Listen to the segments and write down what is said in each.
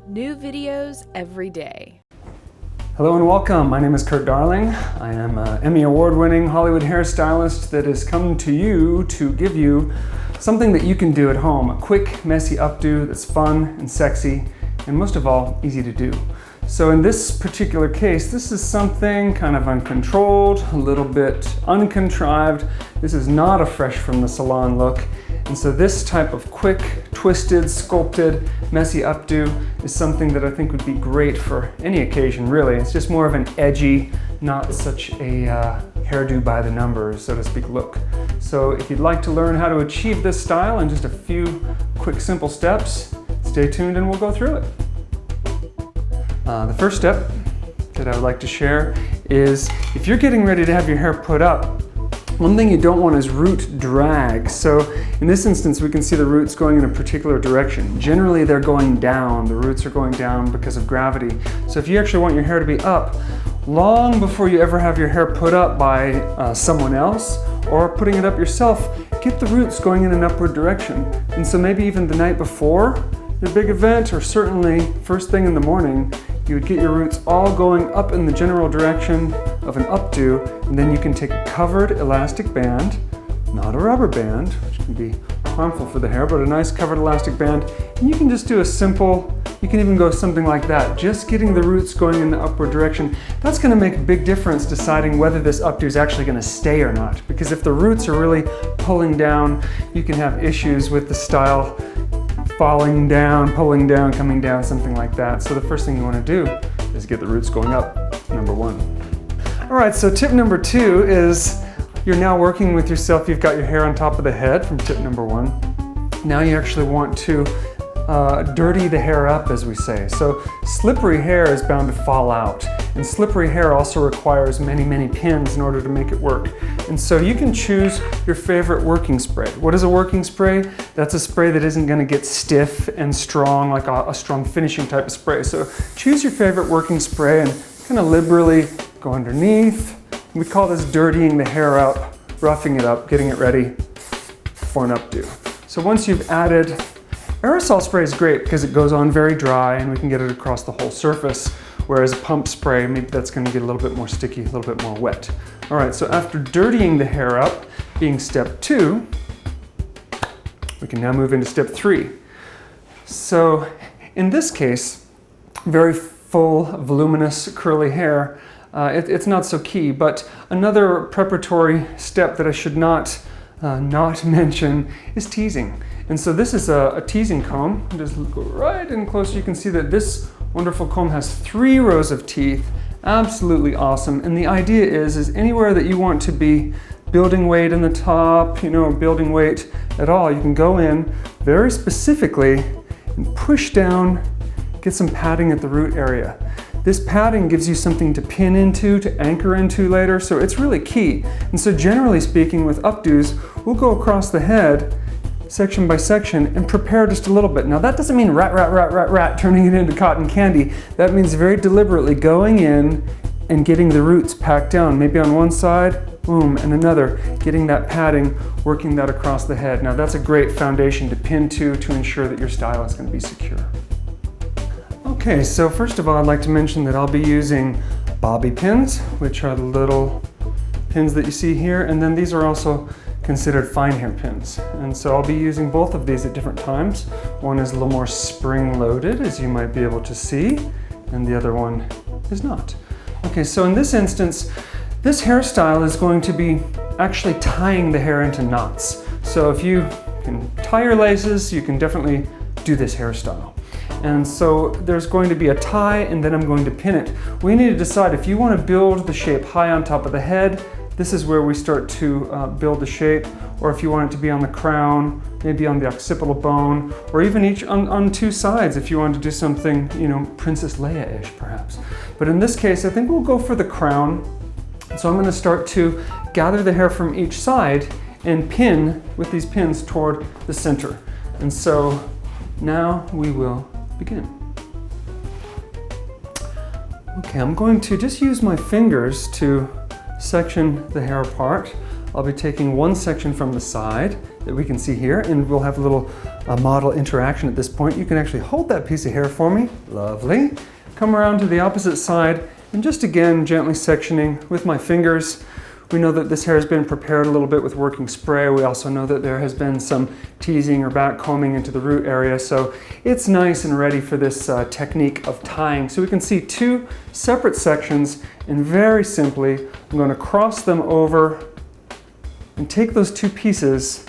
New videos every day. Hello and welcome. My name is Curt Darling. I am an Emmy award-winning Hollywood hairstylist that has come to you to give you something that you can do at home. A quick, messy updo that's fun and sexy, and most of all, easy to do. So in this particular case, this is something kind of uncontrolled, a little bit uncontrived. This is not a fresh from the salon look. And so this type of quick, twisted, sculpted, messy updo is something that I think would be great for any occasion, really. It's just more of an edgy, not such a hairdo by the numbers, so to speak, look. So if you'd like to learn how to achieve this style in just a few quick, simple steps, stay tuned and we'll go through it. The first step that I would like to share is if you're getting ready to have your hair put up, one thing you don't want is root drag. So in this instance, we can see the roots going in a particular direction. Generally, they're going down. The roots are going down because of gravity. So if you actually want your hair to be up, long before you ever have your hair put up by someone else or putting it up yourself, get the roots going in an upward direction. And so maybe even the night before your big event, or certainly first thing in the morning, you would get your roots all going up in the general direction of an updo, and then you can take a covered elastic band, not a rubber band, which can be harmful for the hair, but a nice covered elastic band, and you can just do a simple, you can even go something like that, just getting the roots going in the upward direction. That's going to make a big difference deciding whether this updo is actually going to stay or not, because if the roots are really pulling down, you can have issues with the style falling down, pulling down, coming down, something like that. So the first thing you want to do is get the roots going up, number one. All right, so tip number two is you're now working with yourself. You've got your hair on top of the head from tip number one. Now you actually want to dirty the hair up, as we say. So slippery hair is bound to fall out. And slippery hair also requires many, many pins in order to make it work. And so you can choose your favorite working spray. What is a working spray? That's a spray that isn't going to get stiff and strong, like a strong finishing type of spray. So choose your favorite working spray and kind of liberally go underneath. We call this dirtying the hair up, roughing it up, getting it ready for an updo. So once you've added, aerosol spray is great because it goes on very dry and we can get it across the whole surface. Whereas a pump spray, maybe that's going to get a little bit more sticky, a little bit more wet. All right, so after dirtying the hair up, being step two, we can now move into step three. So in this case, very full, voluminous, curly hair, it's not so key, but another preparatory step that I should not mention is teasing. And so this is a teasing comb. Just go right in close, you can see that this wonderful comb has 3 rows of teeth, absolutely awesome. And the idea is anywhere that you want to be building weight in the top, building weight at all, you can go in very specifically and push down, get some padding at the root area. This padding gives you something to pin into, to anchor into later, so it's really key. And so generally speaking with updos, we'll go across the head section by section and prepare just a little bit. Now that doesn't mean rat, turning it into cotton candy. That means very deliberately going in and getting the roots packed down, maybe on one side, boom, and another, getting that padding, working that across the head. Now that's a great foundation to pin to ensure that your style is going to be secure. Okay, so first of all, I'd like to mention that I'll be using bobby pins, which are the little pins that you see here, and then these are also considered fine hair pins. And so I'll be using both of these at different times. One is a little more spring-loaded, as you might be able to see, and the other one is not. Okay, so in this instance, this hairstyle is going to be actually tying the hair into knots. So if you can tie your laces, you can definitely do this hairstyle. And so there's going to be a tie, and then I'm going to pin it. We need to decide if you want to build the shape high on top of the head. This is where we start to build the shape, or if you want it to be on the crown, maybe on the occipital bone, or even each on 2 sides if you want to do something, Princess Leia-ish perhaps. But in this case, I think we'll go for the crown. So I'm going to start to gather the hair from each side and pin with these pins toward the center. And so now we will begin. Okay, I'm going to just use my fingers to section the hair apart. I'll be taking one section from the side that we can see here, and we'll have little a model interaction at this point. You can actually hold that piece of hair for me. Lovely. Come around to the opposite side and just again gently sectioning with my fingers. We know that this hair has been prepared a little bit with working spray. We also know that there has been some teasing or back combing into the root area, so it's nice and ready for this technique of tying. So we can see two separate sections, and very simply I'm going to cross them over and take those two pieces,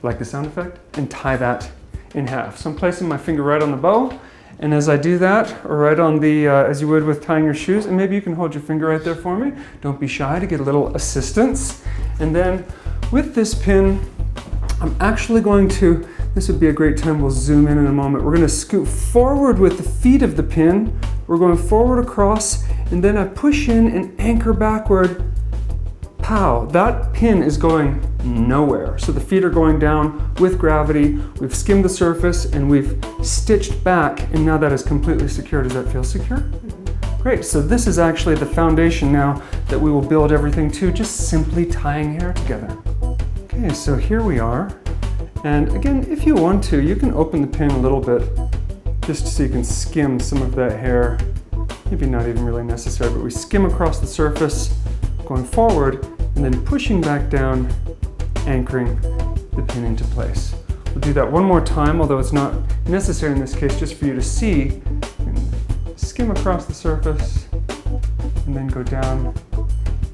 like the sound effect, and tie that in half. So I'm placing my finger right on the bow, and as I do that, or right on the, as you would with tying your shoes, and maybe you can hold your finger right there for me. Don't be shy to get a little assistance. And then with this pin, I'm actually going to, this would be a great time, we'll zoom in a moment. We're going to scoot forward with the feet of the pin. We're going forward across, and then I push in and anchor backward. Pow, that pin is going nowhere. So the feet are going down with gravity. We've skimmed the surface and we've stitched back, and now that is completely secure. Does that feel secure? Great, so this is actually the foundation now that we will build everything to, just simply tying hair together. Okay, so here we are. And again, if you want to, you can open the pin a little bit just so you can skim some of that hair. Maybe not even really necessary, but we skim across the surface, going forward, and then pushing back down, anchoring the pin into place. We'll do that one more time, although it's not necessary in this case, just for you to see. And skim across the surface, and then go down.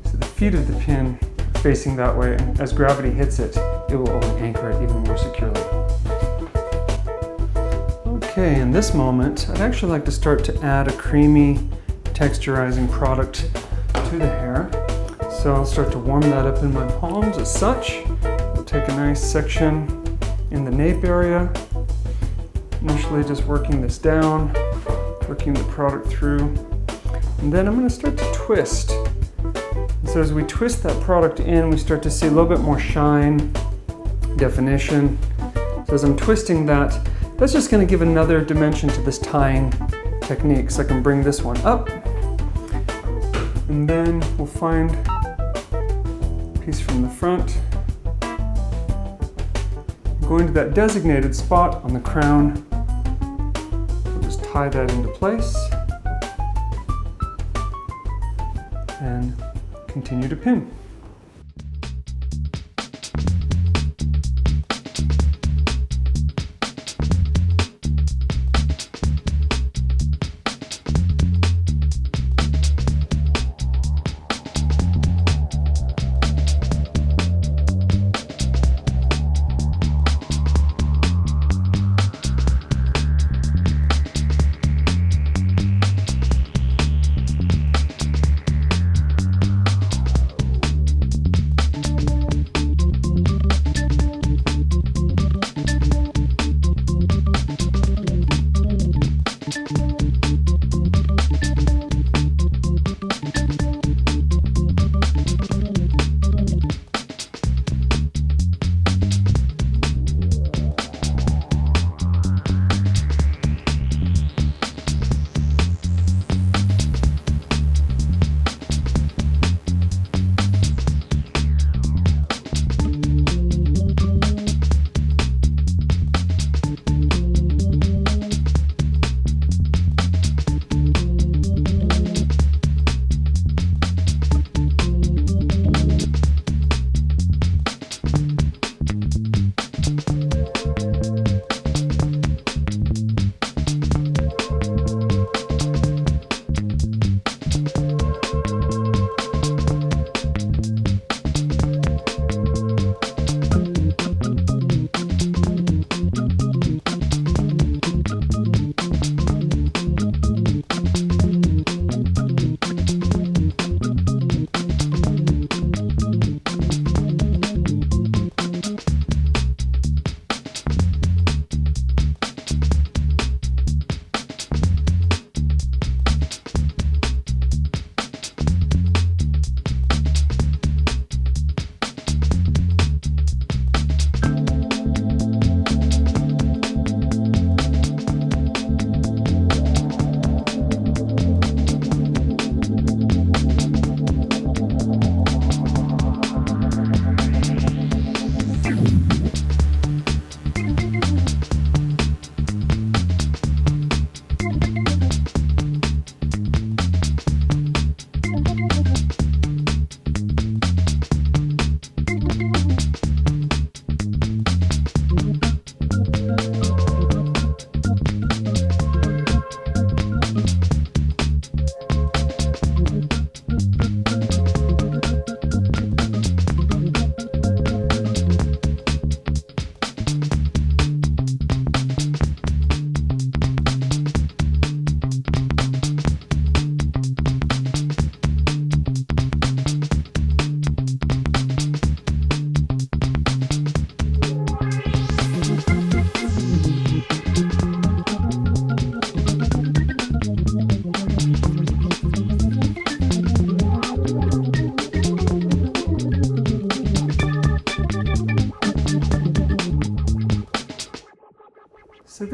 So the feet of the pin are facing that way, and as gravity hits it, it will only anchor it even more securely. Okay, in this moment, I'd actually like to start to add a creamy texturizing product to the hair. So I'll start to warm that up in my palms as such. We'll take a nice section in the nape area. Initially just working this down, working the product through. And then I'm going to start to twist. And so as we twist that product in, we start to see a little bit more shine, definition. So as I'm twisting that, that's just going to give another dimension to this tying technique. So I can bring this one up. And then we'll find piece from the front, going to that designated spot on the crown. We'll just tie that into place and continue to pin.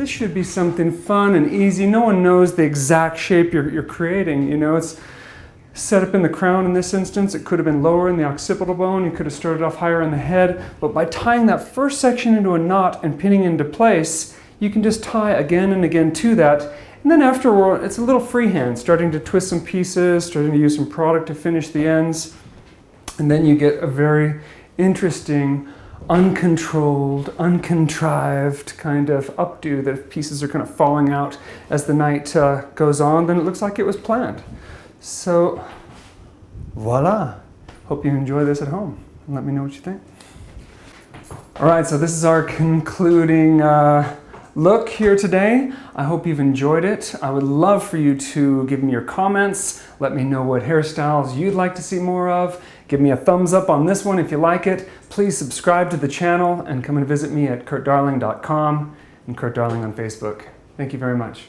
this should be something fun and easy. No one knows the exact shape you're creating. You know, it's set up in the crown in this instance. It could have been lower in the occipital bone. You could have started off higher in the head. But by tying that first section into a knot and pinning it into place, you can just tie again and again to that. And then afterward, it's a little freehand, starting to twist some pieces, starting to use some product to finish the ends. And then you get a very interesting, uncontrolled, uncontrived kind of updo that if pieces are kind of falling out as the night goes on, then it looks like it was planned. So, voila. Hope you enjoy this at home and let me know what you think. All right, so this is our concluding look here today. I hope you've enjoyed it. I would love for you to give me your comments. Let me know what hairstyles you'd like to see more of. Give me a thumbs up on this one if you like it. Please subscribe to the channel and come and visit me at curtdarling.com and Curt Darling on Facebook. Thank you very much.